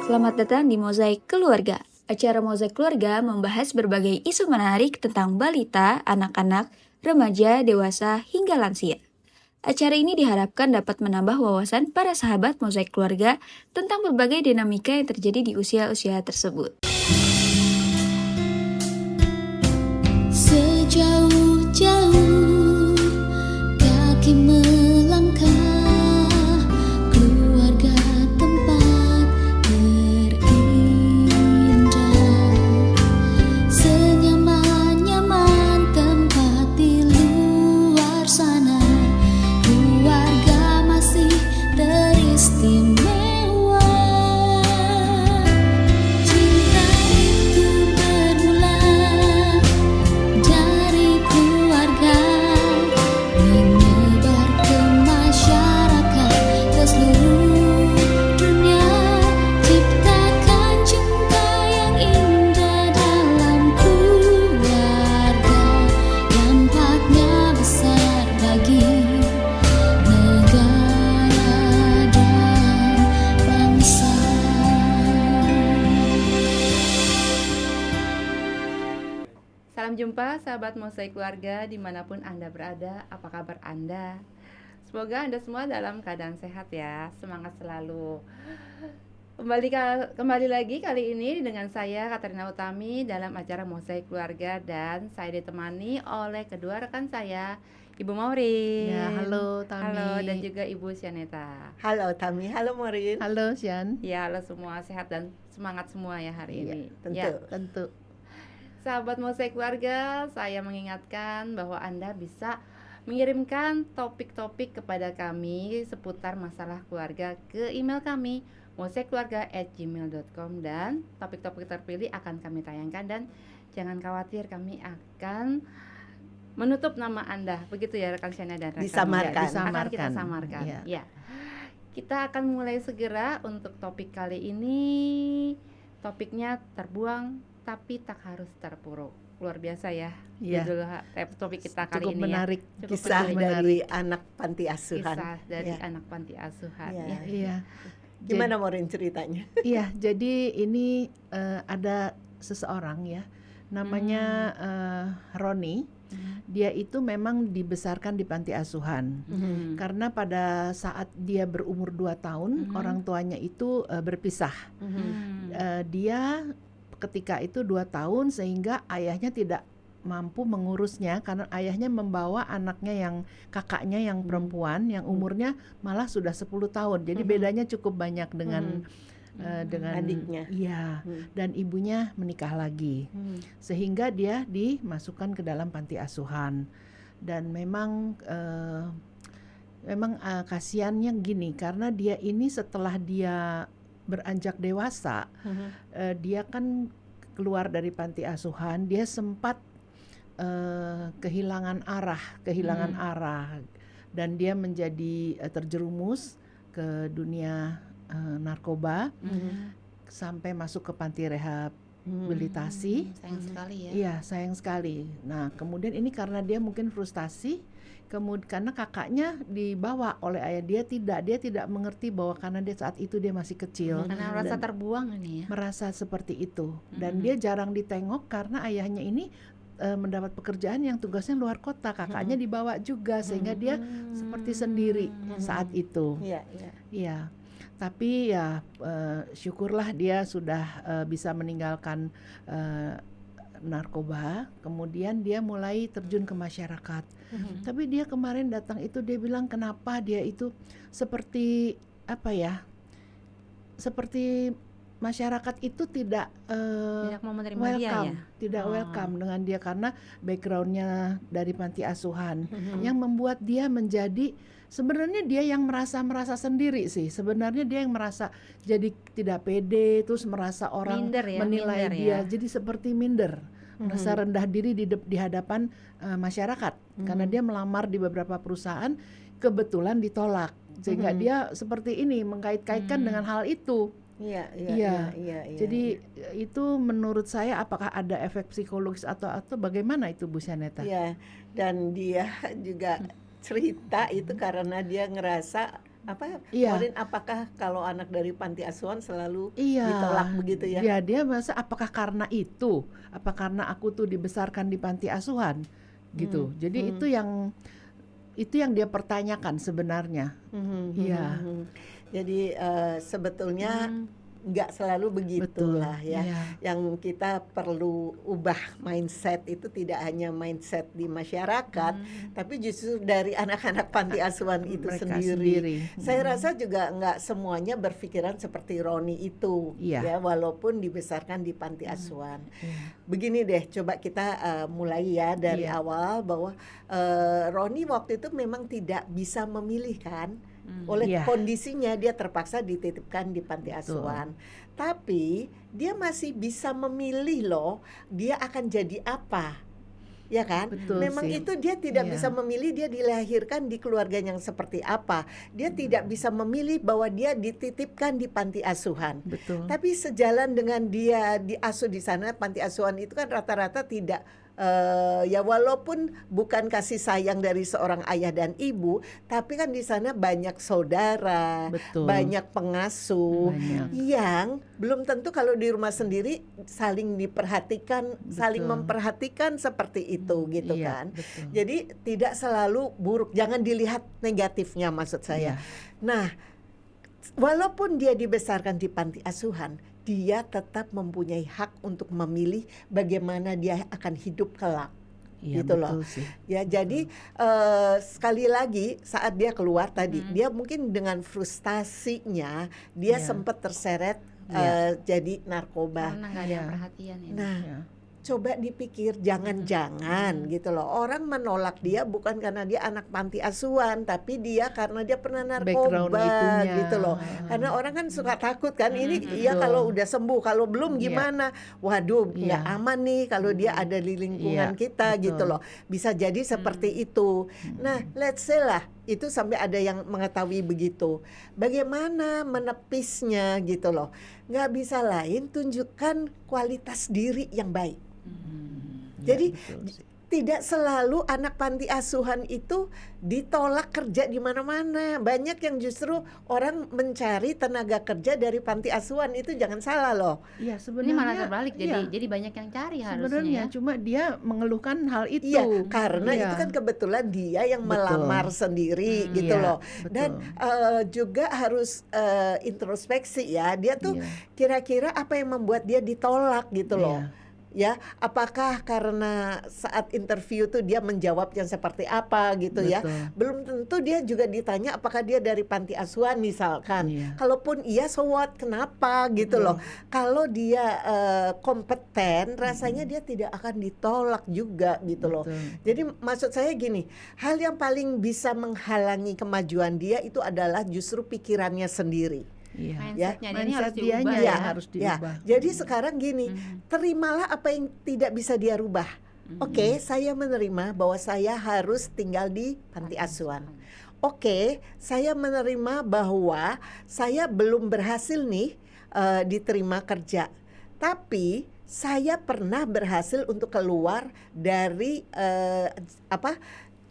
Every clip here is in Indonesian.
Selamat datang di Mozaik Keluarga. Acara Mozaik Keluarga membahas berbagai isu menarik tentang balita, anak-anak, remaja, dewasa, hingga lansia. Acara ini diharapkan dapat menambah wawasan para sahabat Mozaik Keluarga tentang berbagai dinamika yang terjadi di usia-usia tersebut. Sejauh-jauh kaki melangkah, keluarga tempat terindah, senyaman-nyaman tempat di luar sana, keluarga masih teristimewa. Cinta itu bermula dari keluarga, menyebar ke masyarakat, ke seluruh dunia. Ciptakan cinta yang indah dalam keluarga, dampaknya besar bagi negara dan bangsa. Salam jumpa sahabat Mozaik Keluarga dimanapun Anda berada, apa kabar Anda? Semoga Anda semua dalam keadaan sehat ya, semangat selalu. Kembali lagi kali ini dengan saya Katrina Utami dalam acara Mozaik Keluarga, dan saya ditemani oleh kedua rekan saya, Ibu Maureen. Ya, halo Tami. Halo, dan juga Ibu Syaneta. Halo Tami, halo Maureen. Halo Syan. Ya, halo semua, sehat dan semangat semua ya hari Iya, ini. tentu. Ya. Tentu. Sahabat Mozaik Keluarga, saya mengingatkan bahwa Anda bisa mengirimkan topik-topik kepada kami seputar masalah keluarga ke email kami mozaikkeluarga@gmail.com, dan topik-topik terpilih akan kami tayangkan, dan jangan khawatir, kami akan menutup nama Anda. Begitu ya rekan Syana dan rekan. Disamarkan. Ya, akan kita Disamarkan. samarkan. Iya. Ya. Kita akan mulai segera untuk topik kali ini. Topiknya terbuang tapi tak harus terpuruk. Luar biasa ya. Iya. Judul topik kita kali Cukup ini menarik. ya. Cukup Kisah menarik. dari anak panti asuhan. Kisah dari Ya. anak panti asuhan. Iya. Ya. Iya. Gimana Maureen ceritanya? Iya, jadi ini ada seseorang ya, namanya Roni. Dia itu memang dibesarkan di panti asuhan. Karena pada saat dia berumur 2 tahun, orang tuanya itu berpisah. Dia ketika itu 2 tahun, sehingga ayahnya tidak mampu mengurusnya karena ayahnya membawa anaknya yang kakaknya yang perempuan yang umurnya malah sudah 10 tahun. Jadi bedanya cukup banyak dengan Adiknya. Iya, dan ibunya menikah lagi. Sehingga dia dimasukkan ke dalam panti asuhan. Dan memang kasihannya gini, karena dia ini setelah dia beranjak dewasa, dia kan keluar dari panti asuhan, dia sempat kehilangan arah, dan dia menjadi terjerumus ke dunia narkoba, sampai masuk ke panti rehabilitasi. Sayang sekali ya. Iya, sayang sekali. Nah, kemudian ini karena dia mungkin frustasi, karena kakaknya dibawa oleh ayah, dia tidak mengerti bahwa karena dia saat itu dia masih kecil, Karena merasa dan terbuang ini ya. merasa seperti itu, dan dia jarang ditengok karena ayahnya ini mendapat pekerjaan yang tugasnya luar kota, kakaknya dibawa juga, sehingga dia seperti sendiri saat itu. Iya, iya. Iya, tapi ya syukurlah dia sudah bisa meninggalkan narkoba, kemudian dia mulai terjun ke masyarakat. Tapi dia kemarin datang itu, dia bilang kenapa dia itu seperti apa ya, seperti masyarakat itu tidak Tidak mau menerima dia welcome, ya. tidak welcome dengan dia karena backgroundnya dari panti asuhan, yang membuat dia menjadi, sebenarnya dia yang merasa sendiri sih. Sebenarnya dia yang merasa jadi tidak pede, terus merasa orang Minder ya, menilai minder dia ya. jadi seperti minder, merasa rendah diri di hadapan masyarakat, karena dia melamar di beberapa perusahaan, kebetulan ditolak, sehingga dia seperti ini mengkait-kaitkan dengan hal itu. Iya. Jadi itu menurut saya, apakah ada efek psikologis atau bagaimana itu Bu Syaneta? Iya, dan dia juga cerita itu karena dia ngerasa Iya. Maureen, apakah kalau anak dari panti asuhan selalu Iya, ditolak begitu ya? dia merasa apakah karena itu, apa karena aku tuh dibesarkan di panti asuhan, gitu. Jadi itu yang dia pertanyakan sebenarnya. Iya. Jadi sebetulnya nggak selalu begitulah ya. Iya. Yang kita perlu ubah mindset itu tidak hanya mindset di masyarakat, tapi justru dari anak-anak panti asuhan itu Mereka sendiri. sendiri. Saya rasa juga nggak semuanya berpikiran seperti Roni itu, Iya. ya, walaupun dibesarkan di panti asuhan. Iya. Begini deh, coba kita mulai ya dari Iya. awal bahwa Roni waktu itu memang tidak bisa memilih kan. Oleh Iya. kondisinya dia terpaksa dititipkan di panti asuhan. Tapi dia masih bisa memilih loh, dia akan jadi apa. Ya kan? Betul Memang sih. itu dia tidak Iya. bisa memilih dia dilahirkan di keluarga yang seperti apa. Dia tidak bisa memilih bahwa dia dititipkan di panti asuhan. Betul. Tapi sejalan dengan dia diasuh di sana, panti asuhan itu kan rata-rata tidak ya walaupun bukan kasih sayang dari seorang ayah dan ibu, tapi kan di sana banyak saudara, Betul. banyak pengasuh Banyak. yang belum tentu kalau di rumah sendiri saling diperhatikan, saling Betul. memperhatikan seperti itu gitu Iya, kan. betul. Jadi tidak selalu buruk, jangan dilihat negatifnya maksud saya. Iya. Nah, walaupun dia dibesarkan di panti asuhan, dia tetap mempunyai hak untuk memilih bagaimana dia akan hidup kelak. Iya, gitu loh. betul sih. Ya, jadi sekali lagi saat dia keluar tadi, dia mungkin dengan frustasinya dia Iya. sempat terseret Iya. jadi narkoba. Karena nggak ada yang Iya. perhatian ya. Nah, Iya. coba dipikir jangan-jangan gitu loh, orang menolak dia bukan karena dia anak panti asuhan, tapi dia karena dia pernah Background narkoba itunya. gitu loh. Karena orang kan suka takut kan, ini ya Betul. kalau udah sembuh, kalau belum Iya. gimana, waduh Iya. nggak aman nih kalau dia ada di lingkungan Iya, kita betul. gitu loh, bisa jadi seperti itu. Nah, let's say lah itu sampai ada yang mengetahui begitu, bagaimana menepisnya gitu loh. Nggak bisa lain, tunjukkan kualitas diri yang baik. Jadi Iya, betul sih. tidak selalu anak panti asuhan itu ditolak kerja di mana-mana. Banyak yang justru orang mencari tenaga kerja dari panti asuhan, itu jangan salah loh. Iya, Ini sebenarnya malah terbalik, iya, jadi banyak yang cari harusnya sebenarnya ya. cuma dia mengeluhkan hal itu. Iya, karena Iya. itu kan kebetulan dia yang Betul. melamar sendiri gitu Iya, loh. betul. Dan juga harus introspeksi ya. Dia tuh Iya. kira-kira apa yang membuat dia ditolak gitu loh. Iya. Ya, apakah karena saat interview tuh dia menjawabnya seperti apa gitu ya. Betul. Belum tentu dia juga ditanya apakah dia dari panti asuhan misalkan. Iya. Kalaupun iya, so what, kenapa gitu loh. Kalau dia kompeten, rasanya dia tidak akan ditolak juga gitu loh. Betul. Jadi maksud saya gini, hal yang paling bisa menghalangi kemajuan dia itu adalah justru pikirannya sendiri. Iya. Mindsetnya dia ini harus Mindset dianya diubah ya. ya. harus Ya, diubah. jadi sekarang gini, terimalah apa yang tidak bisa dia rubah. Oke, saya menerima bahwa saya harus tinggal di panti asuhan. Oke, saya menerima bahwa saya belum berhasil nih diterima kerja. Tapi saya pernah berhasil untuk keluar dari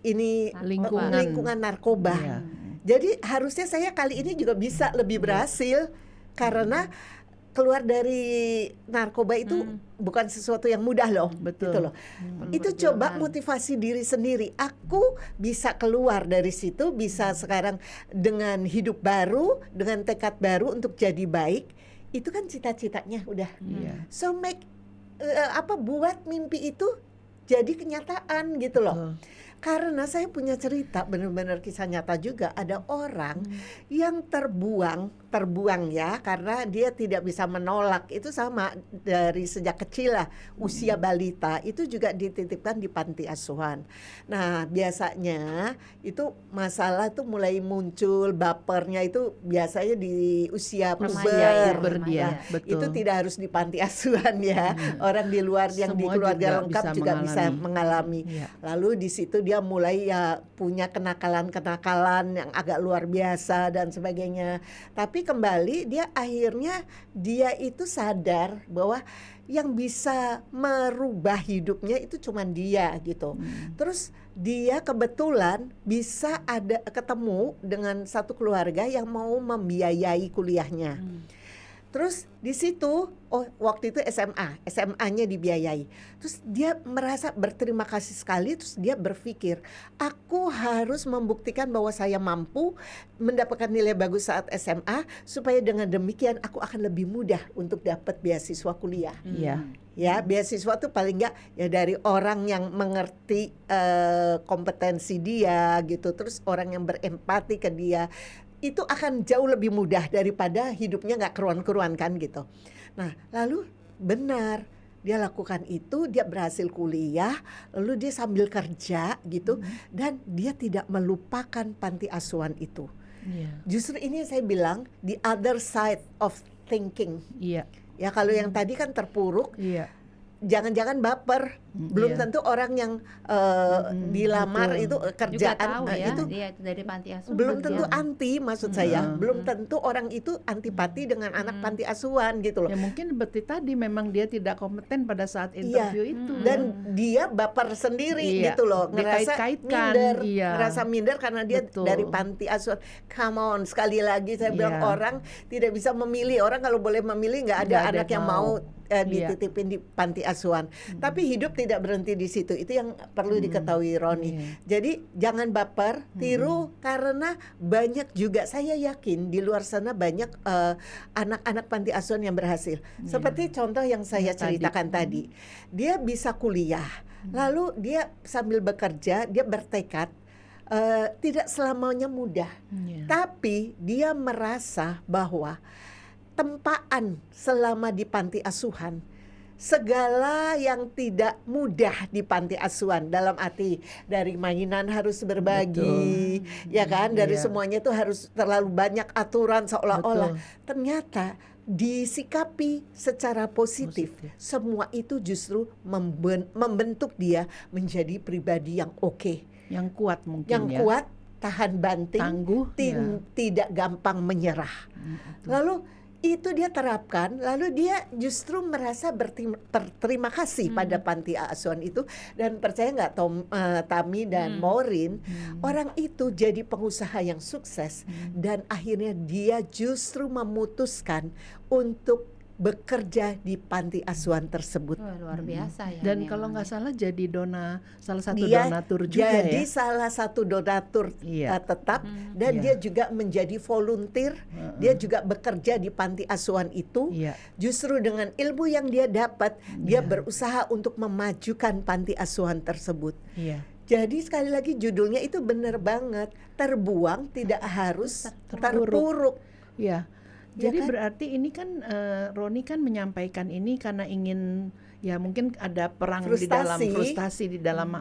lingkungan narkoba. Iya. Jadi harusnya saya kali ini juga bisa lebih berhasil karena keluar dari narkoba itu bukan sesuatu yang mudah loh. Betul. Gitu loh. Itu coba motivasi diri sendiri. Aku bisa keluar dari situ, bisa sekarang dengan hidup baru, dengan tekad baru untuk jadi baik. Itu kan cita-citanya udah. Iya. So buat mimpi itu jadi kenyataan gitu loh. Betul. Karena saya punya cerita benar-benar kisah nyata juga, ada orang yang terbuang ya karena dia tidak bisa menolak. Itu sama dari sejak kecil lah, usia balita itu juga dititipkan di panti asuhan. Nah, biasanya itu masalah tuh mulai muncul, bapernya itu biasanya di usia puber. Puber dia, Nah, betul. itu tidak harus di panti asuhan ya. Orang di luar yang di Semua keluarga juga lengkap bisa juga bisa mengalami. Iya. Lalu di situ dia mulai ya punya kenakalan-kenakalan yang agak luar biasa dan sebagainya. Tapi kembali dia akhirnya dia itu sadar bahwa yang bisa merubah hidupnya itu cuman dia gitu. Terus dia kebetulan bisa ada ketemu dengan satu keluarga yang mau membiayai kuliahnya. Terus di situ, waktu itu SMA-nya dibiayai. Terus dia merasa berterima kasih sekali, terus dia berpikir, aku harus membuktikan bahwa saya mampu mendapatkan nilai bagus saat SMA, supaya dengan demikian aku akan lebih mudah untuk dapat beasiswa kuliah. Iya. Ya, beasiswa tuh paling enggak ya dari orang yang mengerti kompetensi dia gitu, terus orang yang berempati ke dia. Itu akan jauh lebih mudah daripada hidupnya nggak keruan-keruan kan gitu. Nah lalu benar dia lakukan itu, dia berhasil kuliah, lalu dia sambil kerja gitu, dan dia tidak melupakan panti asuhan itu. Iya. Justru ini saya bilang the other side of thinking. Iya. Ya kalau yang tadi kan terpuruk, Iya. jangan-jangan baper. Belum Iya. tentu orang yang dilamar betul. itu Juga kerjaan tahu ya itu dia itu dari panti asuhan. belum dia. tentu anti, maksud saya belum tentu orang itu antipati dengan anak panti asuhan gitu loh. Ya mungkin seperti tadi memang dia tidak kompeten pada saat interview itu. Dan dia baper sendiri Iya, gitu loh, ngerasa dikait-kaitkan, minder, iya. ngerasa minder karena dia Betul. dari panti asuhan. Come on, sekali lagi saya bilang Iya. orang tidak bisa memilih. Orang kalau boleh memilih nggak ada Nggak ada anak yang mau. mau dititipin di panti asuhan. Tapi hidup tidak berhenti di situ. Itu yang perlu diketahui Roni. Iya. Jadi jangan baper, tiru karena banyak juga saya yakin di luar sana banyak anak-anak panti asuhan yang berhasil. Seperti contoh yang saya Yang tadi. ceritakan tadi. Dia bisa kuliah, lalu dia sambil bekerja, dia bertekad tidak selamanya mudah. Iya. Tapi dia merasa bahwa tempaan selama di panti asuhan, segala yang tidak mudah di panti asuhan, dalam arti dari mainan harus berbagi, ya kan, dari Iya. semuanya itu harus terlalu banyak aturan seolah-olah. Betul. Ternyata disikapi secara positif, semua itu justru membentuk dia menjadi pribadi yang oke, Yang kuat mungkin yang ya. kuat, tahan banting, Tangguh. tidak gampang menyerah. Lalu itu dia terapkan, lalu dia justru merasa berterima kasih pada panti asuhan itu, dan percaya nggak Tami dan Maureen, orang itu jadi pengusaha yang sukses, dan akhirnya dia justru memutuskan untuk bekerja di panti asuhan tersebut. Wah, luar biasa ya. Dan ini kalau emang nggak salah jadi salah satu Dia donatur juga jadi ya. salah satu donatur Iya. tetap, dan Iya. dia juga menjadi volunteer. Dia juga bekerja di panti asuhan itu. Iya. Justru dengan ilmu yang dia dapat, dia berusaha untuk memajukan panti asuhan tersebut. Iya. Jadi sekali lagi judulnya itu benar banget, terbuang tidak harus terpuruk. Iya. Ya Jadi kan? berarti ini kan Roni kan menyampaikan ini karena ingin ya mungkin ada perang di dalam frustasi di dalam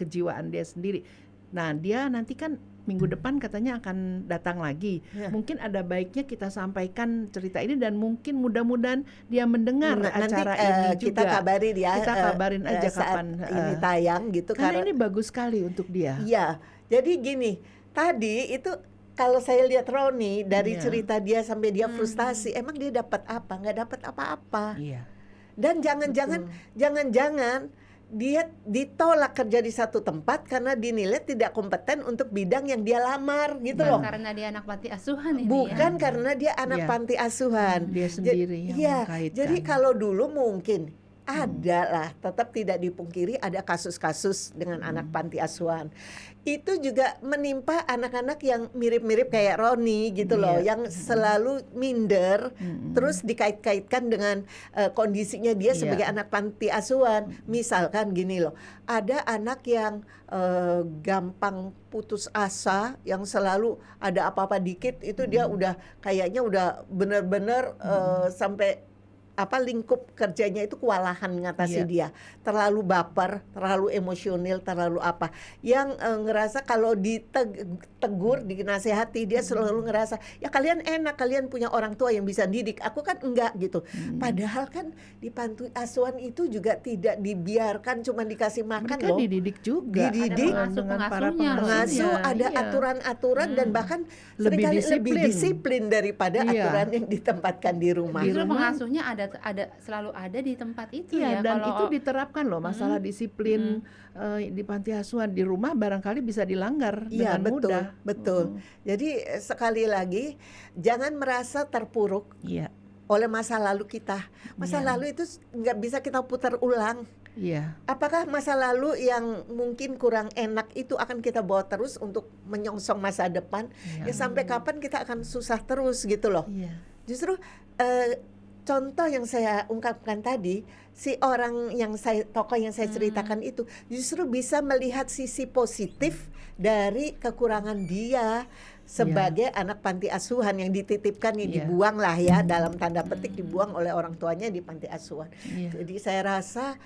kejiwaan dia sendiri. Nah, dia nanti kan minggu depan katanya akan datang lagi. Ya. Mungkin ada baiknya kita sampaikan cerita ini dan mungkin mudah-mudahan dia mendengar Nanti acara ini kita juga. kabarin ya. Kita kabarin aja saat kapan ini tayang gitu. karena ini bagus sekali untuk dia. Iya, jadi gini, tadi itu kalau saya lihat Roni dari Iya. cerita dia sampai dia frustasi, emang dia dapat apa? Nggak dapat apa-apa. Iya. Dan jangan-jangan dia ditolak kerja di satu tempat karena dinilai tidak kompeten untuk bidang yang dia lamar gitu loh. karena dia anak panti asuhan ini Bukan ya. karena dia anak Iya. panti asuhan. Dia sendiri yang Iya, mengkaitkan. jadi kalau dulu mungkin ada lah, tetap tidak dipungkiri ada kasus-kasus dengan anak panti asuhan. Itu juga menimpa anak-anak yang mirip-mirip kayak Roni gitu loh, Iya. yang selalu minder, terus dikait-kaitkan dengan kondisinya dia Iya. sebagai anak panti asuhan. Misalkan gini loh, ada anak yang gampang putus asa, yang selalu ada apa-apa dikit itu dia udah kayaknya udah bener-bener sampai lingkup kerjanya itu kewalahan mengatasi Iya. dia, terlalu baper, terlalu emosional, terlalu apa, yang ngerasa kalau ditegur, dinasehati, dia selalu ngerasa ya kalian enak, kalian punya orang tua yang bisa didik, aku kan enggak gitu. Padahal kan di panti asuhan itu juga tidak dibiarkan cuma dikasih makan Mereka loh. dididik juga Dididik. dengan para Pengasuh-pengasuhnya loh. Pengasuh pengasuhnya. ada Iya. aturan-aturan dan bahkan Lebih seringkali lebih disiplin. disiplin daripada Iya. aturan yang ditempatkan di rumah. Di Justru rumah- pengasuhnya selalu ada di tempat itu Iya, ya. dan Kalau itu diterapkan loh masalah disiplin di panti asuhan. Di rumah barangkali bisa dilanggar Iya, dengan betul, mudah. betul. Jadi sekali lagi jangan merasa terpuruk Iya, oleh masa lalu kita. Masa Iya. lalu itu nggak bisa kita putar ulang. iya, Apakah masa lalu yang mungkin kurang enak itu akan kita bawa terus untuk menyongsong masa depan? Iya. Ya sampai kapan kita akan susah terus gitu loh. iya, Justru contoh yang saya ungkapkan tadi, si orang yang tokoh yang saya ceritakan itu justru bisa melihat sisi positif dari kekurangan dia sebagai anak panti asuhan yang dititipkan, yang Iya. dibuang lah ya, dalam tanda petik dibuang oleh orang tuanya di panti asuhan. iya. Jadi saya rasa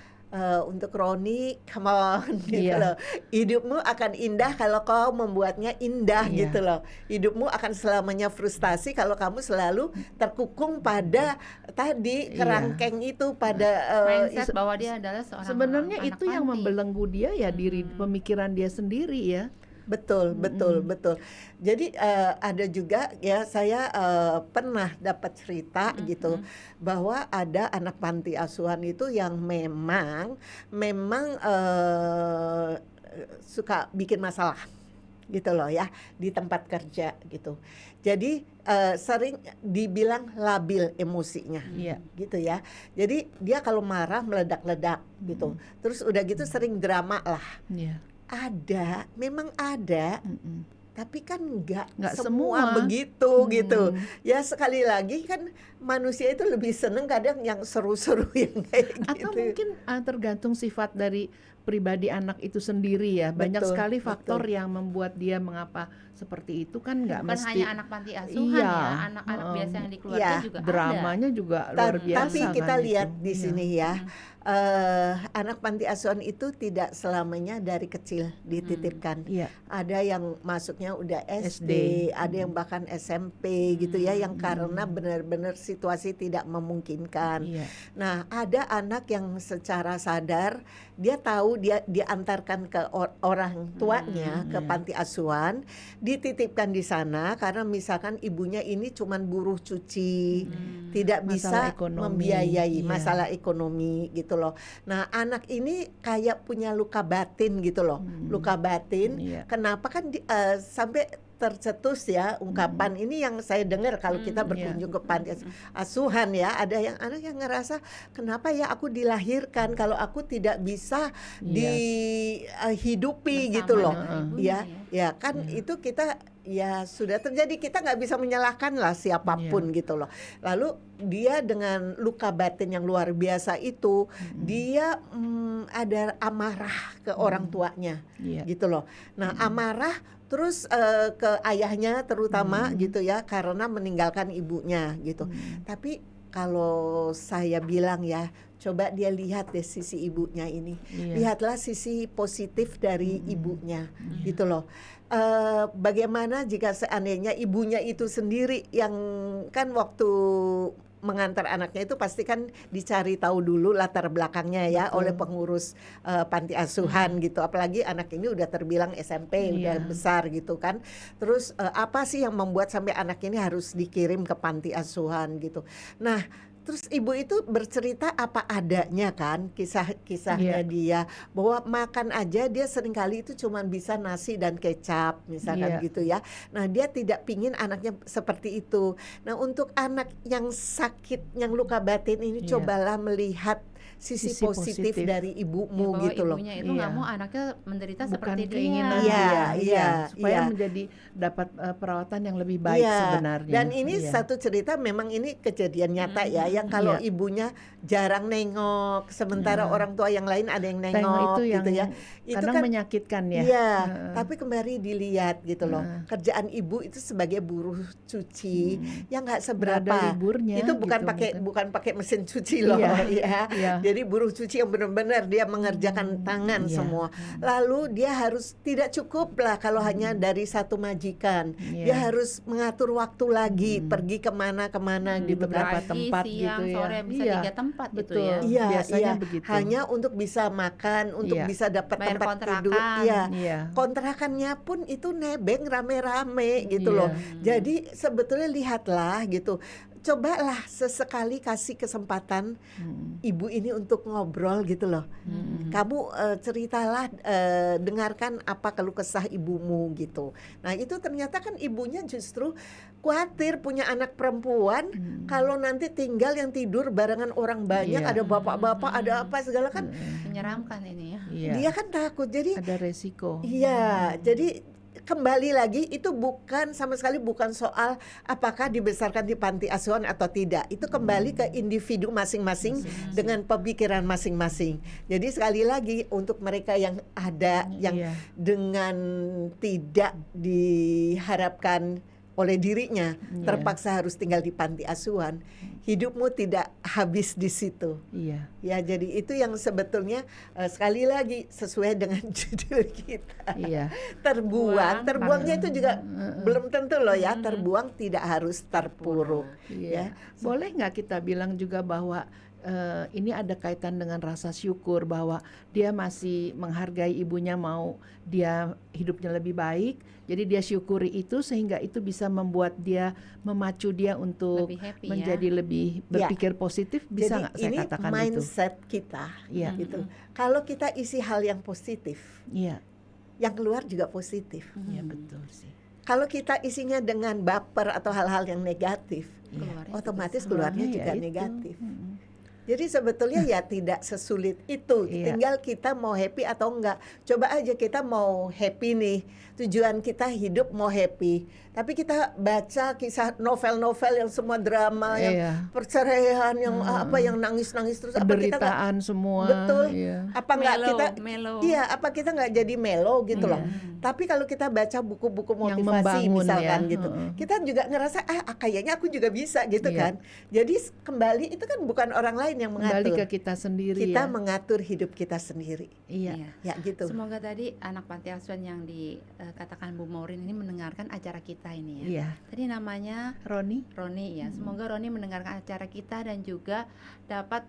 untuk Roni, come on gitu Iya. loh. Hidupmu akan indah kalau kau membuatnya indah Iya. gitu loh. Hidupmu akan selamanya frustasi kalau kamu selalu terkukung pada tadi Iya. kerangkeng itu, pada mindset bahwa dia adalah seorang Sebenarnya anak itu yang panti. membelenggu dia ya, diri pemikiran dia sendiri ya. betul, betul, betul. Jadi ada juga ya, saya pernah dapat cerita gitu bahwa ada anak panti asuhan itu yang memang suka bikin masalah gitu loh ya di tempat kerja gitu. Jadi sering dibilang labil emosinya. Iya. Gitu ya. Jadi dia kalau marah meledak-ledak gitu. Terus udah gitu sering drama lah. Iya. Memang ada, Mm-mm. tapi kan nggak Nggak semua semua. begitu gitu. Ya sekali lagi kan manusia itu lebih seneng kadang yang seru-seru yang kayak Atau gitu. mungkin tergantung sifat dari pribadi anak itu sendiri ya. Banyak Betul, sekali faktor betul. yang membuat dia mengapa seperti itu kan nggak Bukan mesti. hanya anak panti asuhan Iya. ya, anak-anak biasa yang di keluarga Iya. juga ada. Dramanya juga luar biasa. Tapi kita kan lihat itu. di Iya. sini ya, anak panti asuhan itu tidak selamanya dari kecil dititipkan. Iya. Ada yang masuknya udah SD, SD. ada yang bahkan SMP gitu ya, yang karena benar-benar situasi tidak memungkinkan. Iya. Nah, ada anak yang secara sadar dia tahu dia diantarkan ke orang tuanya ke iya. panti asuhan, dititipkan di sana karena misalkan ibunya ini cuman buruh cuci, tidak Masalah bisa ekonomi, membiayai iya. masalah ekonomi gitu loh. Nah, anak ini kayak punya luka batin gitu loh. Luka batin. Iya. Kenapa kan sampai tercetus ya ungkapan ini yang saya dengar kalau kita berkunjung ke panti asuhan ya, ada yang anak yang ngerasa kenapa ya aku dilahirkan kalau aku tidak bisa dihidupi gitu Bersama loh dengan ya. ibunya Ya kan itu kita ya sudah terjadi, kita nggak bisa menyalahkan lah siapapun gitu loh. Lalu dia dengan luka batin yang luar biasa itu dia ada amarah ke orang tuanya Iya. gitu loh. Nah amarah terus ke ayahnya terutama gitu ya, karena meninggalkan ibunya gitu. Tapi kalau saya bilang ya, coba dia lihat deh sisi ibunya ini. Iya. Lihatlah sisi positif dari ibunya gitu loh. Bagaimana jika seandainya ibunya itu sendiri yang kan waktu mengantar anaknya itu pasti kan dicari tahu dulu latar belakangnya ya oleh pengurus panti asuhan gitu. Apalagi anak ini udah terbilang SMP, udah Iya. besar gitu kan. Terus apa sih yang membuat sampai anak ini harus dikirim ke panti asuhan gitu. Nah, terus ibu itu bercerita apa adanya kan, kisahnya dia bahwa makan aja dia seringkali itu cuman bisa nasi dan kecap misalkan Iya. gitu ya. Nah dia tidak pingin anaknya seperti itu. Nah untuk anak yang sakit, yang luka batin ini Iya. cobalah melihat sisi Sisi positif positif. dari ibumu bahwa gitu loh. ibunya itu nggak Iya. mau anaknya menderita Bukan seperti keinginan dia. Iya, dia, supaya iya. menjadi dapat perawatan yang lebih baik Iya, sebenarnya. dan ini Iya. satu cerita memang ini kejadian nyata ya, yang kalau Iya. ibunya jarang nengok, sementara Nah. orang tua yang lain ada yang Tengok nengok itu yang gitu ya. Itu kadang kan menyakitkan ya. iya, Heeh. tapi kembali dilihat gitu loh. Heeh. Kerjaan ibu itu sebagai buruh cuci yang nggak Nggak seberapa. ada liburnya Itu bukan gitu, pakai bukan pakai mesin cuci loh Iya, ya. iya. Jadi buruh cuci yang benar-benar dia mengerjakan tangan Iya. semua. Lalu dia harus tidak cukup lah kalau hanya dari satu majikan. Dia Iya. harus mengatur waktu lagi pergi kemana-kemana Di gitu kan. beberapa Pagi, tempat siang, gitu ya. sore bisa Iya, 3 tempat gitu betul. ya. Iya, Biasanya iya. begitu. Hanya untuk bisa makan, untuk Iya. bisa dapat Bayar tempat kontrakan. tidur. Iya. Iya. Kontrakannya pun itu nebeng rame-rame gitu loh. Iya. Jadi sebetulnya lihatlah gitu. Cobalah sesekali kasih kesempatan ibu ini untuk ngobrol gitu loh. Kamu ceritalah, dengarkan apa keluh kesah ibumu gitu. Nah itu ternyata kan ibunya justru khawatir punya anak perempuan kalau nanti tinggal yang tidur barengan orang banyak, Iya. ada bapak-bapak, ada apa segala kan. Menyeramkan ini ya. Iya. Dia kan takut. Jadi Ada resiko. iya, jadi kembali lagi itu bukan sama sekali bukan soal apakah dibesarkan di panti asuhan atau tidak. Itu kembali ke individu masing-masing dengan pemikiran masing-masing. Jadi sekali lagi untuk mereka yang ada yang Iya. dengan tidak diharapkan oleh dirinya Iya. terpaksa harus tinggal di panti asuhan, hidupmu tidak habis di situ. Iya. Ya, jadi itu yang sebetulnya sekali lagi sesuai dengan judul kita. Iya. Terbuangnya itu juga belum tentu loh ya, terbuang tidak harus terpuruk. Iya. Boleh nggak kita bilang juga bahwa ini ada kaitan dengan rasa syukur bahwa dia masih menghargai ibunya, mau dia hidupnya lebih baik, jadi dia syukuri itu sehingga itu bisa membuat dia, memacu dia untuk Lebih happy ya. menjadi lebih berpikir positif. Bisa Jadi nggak saya ini katakan itu? mindset kita, Iya. gitu. Kalau kita isi hal yang positif, Iya, yang keluar juga positif. iya betul sih. Kalau kita isinya dengan baper atau hal-hal yang negatif, Keluarnya otomatis juga keluarnya Keluarnya juga ya itu. negatif. Jadi sebetulnya ya tidak sesulit itu. Iya. Tinggal kita mau happy atau enggak. Coba aja kita mau happy nih. Tujuan kita hidup mau happy. Tapi kita baca kisah novel-novel yang semua drama, yang Iya. perceraian, yang apa, yang nangis-nangis terus. Apa kita nggak- Penderitaan semua. Betul. Iya. apa nggak Melo, kita melo. iya apa kita nggak jadi melo gitu loh. Tapi kalau kita baca buku-buku Yang motivasi membangun misalkan ya. gitu, Heeh. kita juga ngerasa kayaknya aku juga bisa gitu Iya. kan. Jadi kembali itu kan bukan orang lain yang Kembali mengatur, ke kita sendiri kita ya. mengatur hidup kita sendiri. Iya. Iya. Ya gitu. Semoga tadi anak panti asuhan yang dikatakan Bu Maureen ini mendengarkan acara kita ini ya. Iya. Tadi namanya Roni. Roni ya. Semoga Roni mendengarkan acara kita dan juga dapat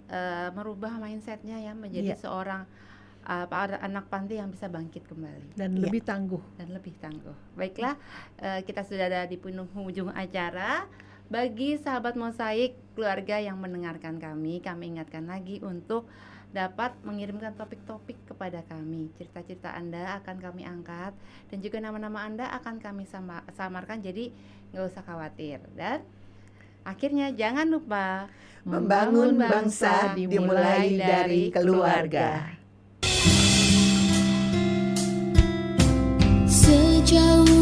merubah mindsetnya ya menjadi Iya. seorang anak panti yang bisa bangkit kembali Dan Iya. lebih tangguh. dan lebih tangguh. Baiklah, kita sudah ada di penghujung acara. Bagi sahabat Mosaik keluarga yang mendengarkan kami ingatkan lagi untuk dapat mengirimkan topik-topik kepada kami. Cerita-cerita Anda akan kami angkat dan juga nama-nama Anda akan kami samarkan, jadi nggak usah khawatir. Dan akhirnya jangan lupa Membangun bangsa dimulai dari keluarga. Sejauh